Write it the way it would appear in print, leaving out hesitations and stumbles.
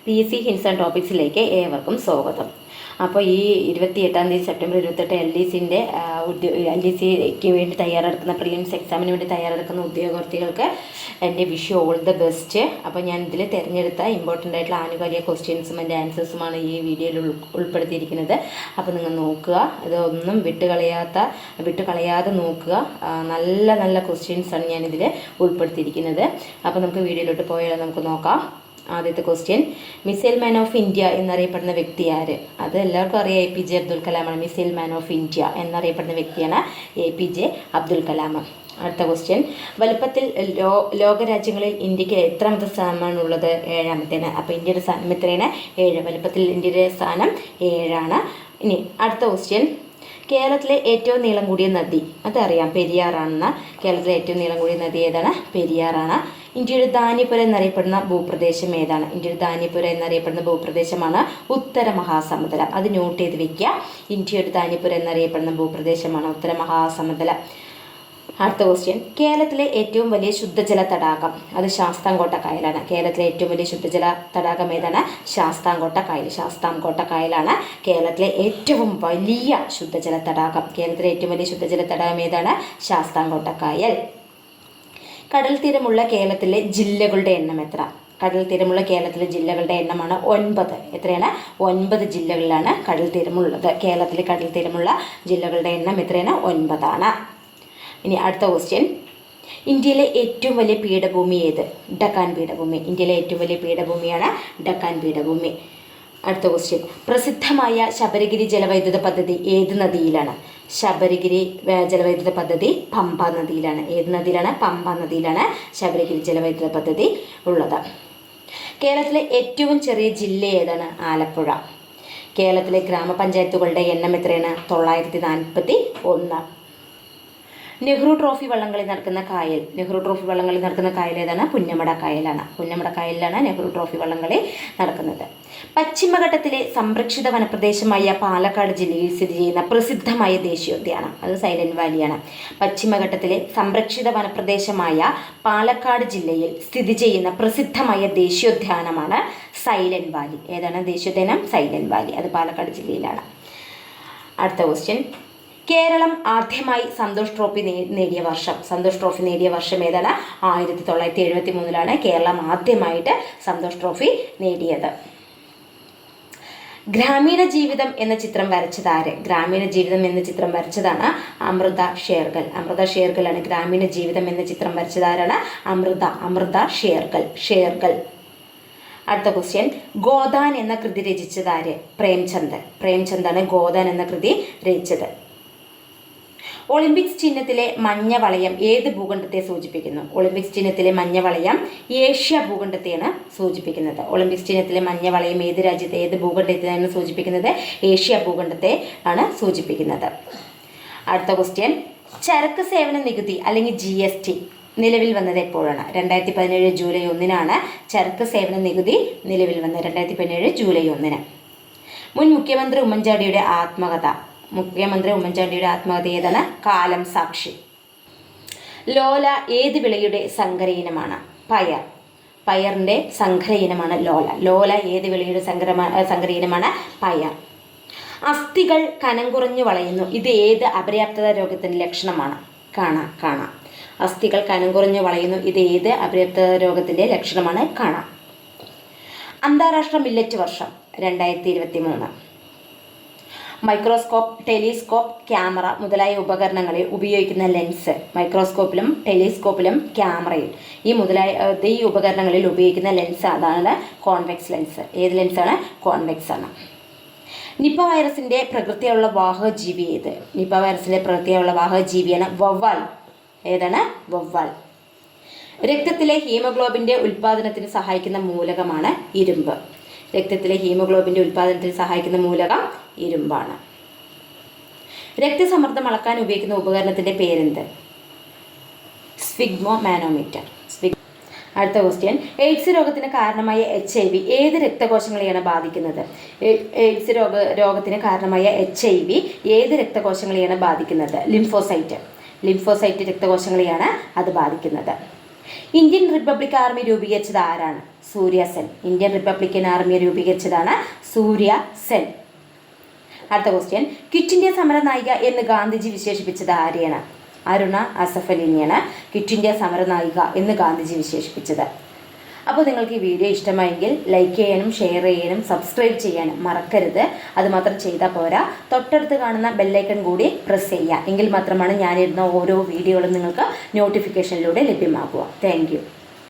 PC hints and ടോപ്പിക്സിലേക്ക് ഏവർക്കും സ്വാഗതം. അപ്പോൾ ഈ 28-ാം തീയതി സെപ്റ്റംബർ 28 LDCക്ക് വേണ്ടി തയ്യാറെടുക്കുന്ന പ്രിലിംസ് എക്സാമിന് വേണ്ടി തയ്യാറെടുക്കുന്ന ഉദ്യോഗാർത്ഥികൾക്ക് എൻ്റെ വിഷ് ഓൾ ദ ബെസ്റ്റ്. അപ്പോൾ ഞാൻ ഇതിൽ തിരഞ്ഞെടുത്ത ഇമ്പോർട്ടൻ്റ് ആയിട്ടുള്ള ആനുകാലിക ക്വസ്റ്റ്യൻസും എൻ്റെ ആൻസേഴ്സുമാണ് ഈ വീഡിയോയിൽ ഉൾപ്പെടുത്തിയിരിക്കുന്നത്. അപ്പോൾ നിങ്ങൾ നോക്കുക, ഇതൊന്നും വിട്ടുകളയാതെ നോക്കുക. നല്ല നല്ല ക്വസ്റ്റ്യൻസാണ് ഞാനിതിൽ ഉൾപ്പെടുത്തിയിരിക്കുന്നത്. അപ്പോൾ നമുക്ക് വീഡിയോയിലോട്ട് പോയാൽ നമുക്ക് നോക്കാം. ആദ്യത്തെ question, missile man of India എന്നറിയപ്പെടുന്ന വ്യക്തി ആര്? അത് എല്ലാവർക്കും അറിയാം, APJ അബ്ദുൽ കലാമാണ്. മിസൈൽ മാൻ ഓഫ് ഇന്ത്യ എന്നറിയപ്പെടുന്ന വ്യക്തിയാണ് APJ അബ്ദുൽ കലാം. അടുത്ത ക്വസ്റ്റ്യൻ, വലുപ്പത്തിൽ ലോകരാജ്യങ്ങളിൽ ഇന്ത്യക്ക് എത്രാമത്തെ സ്ഥാനമാണുള്ളത്? 7ാമത്തേന്. അപ്പോൾ ഇന്ത്യയുടെ സ്ഥാനം എത്രയാണ്? 7. വലുപ്പത്തിൽ ഇന്ത്യയുടെ സ്ഥാനം 7ആണ്. ഇനി അടുത്ത ക്വസ്റ്റ്യൻ, കേരളത്തിലെ ഏറ്റവും നീളം കൂടിയ നദി? അതറിയാം, പെരിയാറാണെന്ന്. കേരളത്തിലെ ഏറ്റവും നീളം കൂടിയ നദി ഏതാണ്? പെരിയാറാണ്. ഇന്ത്യയുടെ ധാന്യപുര എന്നറിയപ്പെടുന്ന ഭൂപ്രദേശം ഏതാണ്? ഇന്ത്യയുടെ ധാന്യപുര എന്നറിയപ്പെടുന്ന ഭൂപ്രദേശമാണ് ഉത്തര മഹാസമുദ്രം. അത് നോട്ട് ചെയ്ത് വെക്കുക. ഇന്ത്യയുടെ ധാന്യപുര എന്നറിയപ്പെടുന്ന ഭൂപ്രദേശമാണ് ഉത്തര മഹാസമുദ്രം. അടുത്ത ക്വസ്റ്റ്യൻ, കേരളത്തിലെ ഏറ്റവും വലിയ ശുദ്ധജല തടാകം? അത് ശാസ്താംകോട്ട കായലാണ്. കേരളത്തിലെ ഏറ്റവും വലിയ ശുദ്ധജല തടാകം ഏതാണ്? ശാസ്താംകോട്ട കായൽ. ശാസ്താംകോട്ട കായലാണ് കേരളത്തിലെ ഏറ്റവും വലിയ ശുദ്ധജല തടാകം. കേരളത്തിലെ ഏറ്റവും വലിയ ശുദ്ധജല തടാകം ഏതാണ്? ശാസ്താംകോട്ട കായൽ. കടൽ തീരമുള്ള കേരളത്തിലെ ജില്ലകളുടെ എണ്ണം എത്ര? കടൽ തീരമുള്ള കേരളത്തിലെ ജില്ലകളുടെ എണ്ണമാണ് 9. എത്രയാണ്? 9 ജില്ലകളിലാണ് കടൽ തീരമുള്ളത്. കേരളത്തിലെ കടൽ തീരമുള്ള ജില്ലകളുടെ എണ്ണം എത്രയാണ്? 9ആണ്. ഇനി അടുത്ത ക്വസ്റ്റ്യൻ, ഇന്ത്യയിലെ ഏറ്റവും വലിയ പീഠഭൂമി ഏത്? ഡക്കാൻ പീഠഭൂമി. ഇന്ത്യയിലെ ഏറ്റവും വലിയ പീഠഭൂമിയാണ് ഡക്കാൻ പീഠഭൂമി. അടുത്ത ക്വസ്റ്റ്യൻ, പ്രസിദ്ധമായ ശബരിഗിരി ജലവൈദ്യുത പദ്ധതി ഏത് നദിയിലാണ്? ശബരിഗിരി ജലവൈദ്യുത പദ്ധതി പമ്പ നദിയിലാണ്. ഏത് നദിയിലാണ്? പമ്പ നദിയിലാണ് ശബരിഗിരി ജലവൈദ്യുത പദ്ധതി ഉള്ളത്. കേരളത്തിലെ ഏറ്റവും ചെറിയ ജില്ല ഏതാണ്? ആലപ്പുഴ. കേരളത്തിലെ ഗ്രാമപഞ്ചായത്തുകളുടെ എണ്ണം എത്രയാണ്? 941. നെഹ്റു ട്രോഫി വള്ളംകളി നടക്കുന്ന കായൽ? നെഹ്റു ട്രോഫി വള്ളംകളി നടക്കുന്ന കായൽ ഏതാണ്? പുന്നമട കായലാണ്. പുന്നമട കായലിലാണ് നെഹ്റു ട്രോഫി വള്ളംകളി നടക്കുന്നത്. പശ്ചിമഘട്ടത്തിലെ സംരക്ഷിത വനപ്രദേശമായ പാലക്കാട് ജില്ലയിൽ സ്ഥിതി ചെയ്യുന്ന പ്രസിദ്ധമായ ദേശീയോദ്യാനം? അത് സൈലന്റ് വാലിയാണ്. പശ്ചിമഘട്ടത്തിലെ സംരക്ഷിത വനപ്രദേശമായ പാലക്കാട് ജില്ലയിൽ സ്ഥിതി ചെയ്യുന്ന പ്രസിദ്ധമായ ദേശീയോദ്യാനമാണ് സൈലന്റ് വാലി. ഏതാണ് ദേശീയോദ്യാനം? Silent Valley. അത് പാലക്കാട് ജില്ലയിലാണ്. അടുത്ത ക്വസ്റ്റ്യൻ, കേരളം ആദ്യമായി സന്തോഷ് ട്രോഫി നേടിയ വർഷം? സന്തോഷ് ട്രോഫി നേടിയ വർഷം ഏതാണ്? 1973 കേരളം ആദ്യമായിട്ട് സന്തോഷ് ട്രോഫി നേടിയത്. ഗ്രാമീണ ജീവിതം എന്ന ചിത്രം വരച്ചത് ആര്? ഗ്രാമീണ ജീവിതം എന്ന ചിത്രം വരച്ചതാണ് അമൃത ഷേർഗൽ. അമൃത ഷേർഗലാണ് ഗ്രാമീണ ജീവിതം എന്ന ചിത്രം വരച്ചത്. ആരാണ്? അമൃത ഷേർഗൽ. അടുത്ത ക്വസ്റ്റ്യൻ, ഗോദാൻ എന്ന കൃതി രചിച്ചത് ആര്? പ്രേംചന്ദാണ് ഗോദാൻ എന്ന കൃതി രചിച്ചത്. ഒളിമ്പിക്സ് ചിഹ്നത്തിലെ മഞ്ഞ വളയം ഏത് ഭൂഖണ്ഡത്തെ സൂചിപ്പിക്കുന്നു? ഒളിമ്പിക്സ് ചിഹ്നത്തിലെ മഞ്ഞ വളയം ഏഷ്യ ഭൂഖണ്ഡത്തെയാണ് സൂചിപ്പിക്കുന്നത്. ഒളിമ്പിക്സ് ചിഹ്നത്തിലെ മഞ്ഞ വളയം ഏത് രാജ്യത്തെ, ഏത് ഭൂഖണ്ഡത്തെയാണ് സൂചിപ്പിക്കുന്നത്? ഏഷ്യ ഭൂഖണ്ഡത്തെ ആണ് സൂചിപ്പിക്കുന്നത്. അടുത്ത ക്വസ്റ്റ്യൻ, ചരക്ക് സേവന നികുതി അല്ലെങ്കിൽ GST നിലവിൽ വന്നത് എപ്പോഴാണ്? 2017 ജൂലൈ 1 ചരക്ക് സേവന നികുതി നിലവിൽ വന്നത്. 2017 ജൂലൈ 1. മുൻ മുഖ്യമന്ത്രി ഉമ്മൻചാണ്ടിയുടെ ആത്മകഥ ഏതാണ്? കാലം സാക്ഷി. ലോല ഏത് വിളയുടെ സങ്കര ഇനമാണ്? പയറിൻ്റെ സങ്കര ഇനമാണ് ലോല ഏത് വിളയുടെ സങ്കര ഇനമാണ്? പയർ. അസ്ഥികൾ കനം കുറഞ്ഞു വളയുന്നു. ഇത് ഏത് അപര്യാപ്തത രോഗത്തിൻ്റെ ലക്ഷണമാണ്? കാണ. അസ്ഥികൾ കനം കുറഞ്ഞു വളയുന്നു. ഇത് ഏത് അപര്യാപ്തത രോഗത്തിൻ്റെ ലക്ഷണമാണ്? കാണ. അന്താരാഷ്ട്ര മില്ലറ്റ് വർഷം? 2023. മൈക്രോസ്കോപ്പ്, ടെലിസ്കോപ്പ്, ക്യാമറ മുതലായ ഉപകരണങ്ങളിൽ ഉപയോഗിക്കുന്ന ലെൻസ്? മൈക്രോസ്കോപ്പിലും ടെലിസ്കോപ്പിലും ക്യാമറയിൽ ഈ ഉപകരണങ്ങളിൽ ഉപയോഗിക്കുന്ന ലെൻസ് അതാണ് കോൺവെക്സ് ലെൻസ്. ഏത് ലെൻസാണ്? കോൺവെക്സ് ആണ്. നിപ വൈറസിൻ്റെ പ്രകൃതിയുള്ള വാഹക ജീവി ഏത്? നിപ വൈറസിൻ്റെ പ്രകൃതിയുള്ള വാഹക ജീവിയാണ് വവ്വാൽ. ഏതാണ്? വവ്വാൽ. രക്തത്തിലെ ഹീമോഗ്ലോബിൻ്റെ ഉൽപ്പാദനത്തിന് സഹായിക്കുന്ന മൂലകമാണ് ഇരുമ്പ്. രക്തത്തിലെ ഹീമോഗ്ലോബിൻ്റെ ഉൽപ്പാദനത്തിന് സഹായിക്കുന്ന മൂലകം ഇരുമ്പാണ്. രക്തസമ്മർദ്ദം അളക്കാൻ ഉപയോഗിക്കുന്ന ഉപകരണത്തിൻ്റെ പേരെന്ത്? സ്ഫിഗ്മോമാനോമീറ്റർ. അടുത്ത ക്വസ്റ്റ്യൻ, എയ്ഡ്സ് രോഗത്തിന് കാരണമായ HIV ഏത് രക്തകോശങ്ങളെയാണ് ബാധിക്കുന്നത്? എയ്ഡ്സ് രോഗത്തിന് കാരണമായ HIV ഏത് രക്തകോശങ്ങളെയാണ് ബാധിക്കുന്നത്? ലിംഫോസൈറ്റ് രക്തകോശങ്ങളെയാണ് അത് ബാധിക്കുന്നത്. ഇന്ത്യൻ റിപ്പബ്ലിക് ആർമി രൂപീകരിച്ചത് ആരാണ്? സൂര്യ സെൻ. ഇന്ത്യൻ റിപ്പബ്ലിക്കൻ ആർമിയെ രൂപീകരിച്ചതാണ് സൂര്യ സെൻ. അടുത്ത ക്വസ്റ്റ്യൻ, ക്വിറ്റ് ഇന്ത്യ സമര നായിക എന്ന് ഗാന്ധിജി വിശേഷിപ്പിച്ചത് ആരെയാണ്? അരുണ അസഫ് അലിനെയാണ് ക്വിറ്റ് ഇന്ത്യ സമര നായിക എന്ന് ഗാന്ധിജി വിശേഷിപ്പിച്ചത്. അപ്പോൾ നിങ്ങൾക്ക് ഈ വീഡിയോ ഇഷ്ടമായെങ്കിൽ ലൈക്ക് ചെയ്യാനും ഷെയർ ചെയ്യാനും സബ്സ്ക്രൈബ് ചെയ്യാനും മറക്കരുത്. അതുമാത്രം ചെയ്താൽ പോരാ, തൊട്ടടുത്ത് കാണുന്ന ബെല്ലൈക്കൺ കൂടി പ്രസ് ചെയ്യുക. എങ്കിൽ മാത്രമാണ് ഞാനിരുന്ന ഓരോ വീഡിയോകളും നിങ്ങൾക്ക് നോട്ടിഫിക്കേഷനിലൂടെ ലഭ്യമാകുക. താങ്ക്